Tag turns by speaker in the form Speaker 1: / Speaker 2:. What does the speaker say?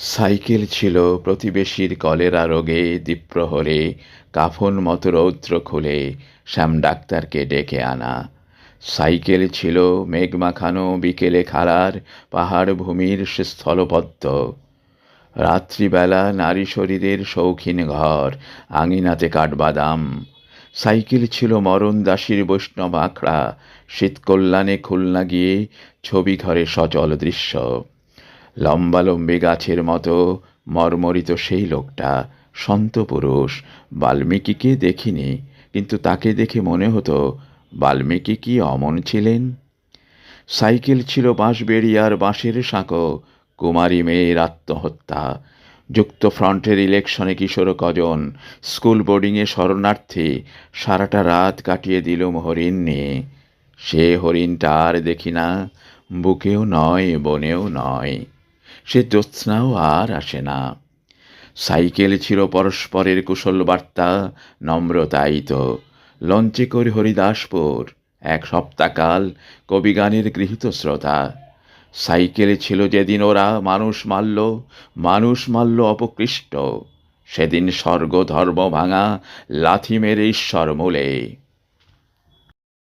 Speaker 1: Cycle ছিল প্রতিবেশীর cholera রোগে দ্বিপ্রহরে কাফন মতো রৌদ্র খুলে শ্যাম ডাক্তারকে ডেকে আনা। সাইকেল ছিল মেঘমাখানো বিকেলে খাড়ার পাহাড় ভূমির সে স্থলপদ্ম। রাত্রিবেলা নারী শরীরের শৌখিন ঘর, আঙিনাতে কাঠবাদাম। সাইকেল ছিল মরণ দাসীর বৈষ্ণব আখড়া, শীতকল্যাণে খুলনা গিয়ে ছবি ঘরে সচল দৃশ্য। লম্বালম্বি গাছের মতো মর্মরিত সেই লোকটা সন্ত পুরুষ। বাল্মীকিকে দেখিনি, কিন্তু তাকে দেখে মনে হতো বাল্মীকি কি অমন ছিলেন। সাইকেল ছিল বাঁশবেড়িয়ার বাঁশের সাঁকো, কুমারী মেয়ের আত্মহত্যা। যুক্তফ্রন্টের ইলেকশনে কিশোর কজন, স্কুল বোর্ডিংয়ে শরণার্থী, সারাটা রাত কাটিয়ে দিল হরিণ নিয়ে। সে হরিণটা আর দেখি না, বুকেও নয় বনেও নয়। সে জ্যোৎস্নাও আর আসে না। সাইকেল ছিল পরস্পরের কুশল বার্তা, নম্রতায়িত। লঞ্চে করে হরিদাসপুর, এক সপ্তাহকাল কবিগানের গৃহীত শ্রোতা। সাইকেলে ছিল যেদিন ওরা মানুষ মারল অপকৃষ্ট। সেদিন স্বর্গ ধর্ম ভাঙা লাথি মেরে ঈশ্বর মূলে।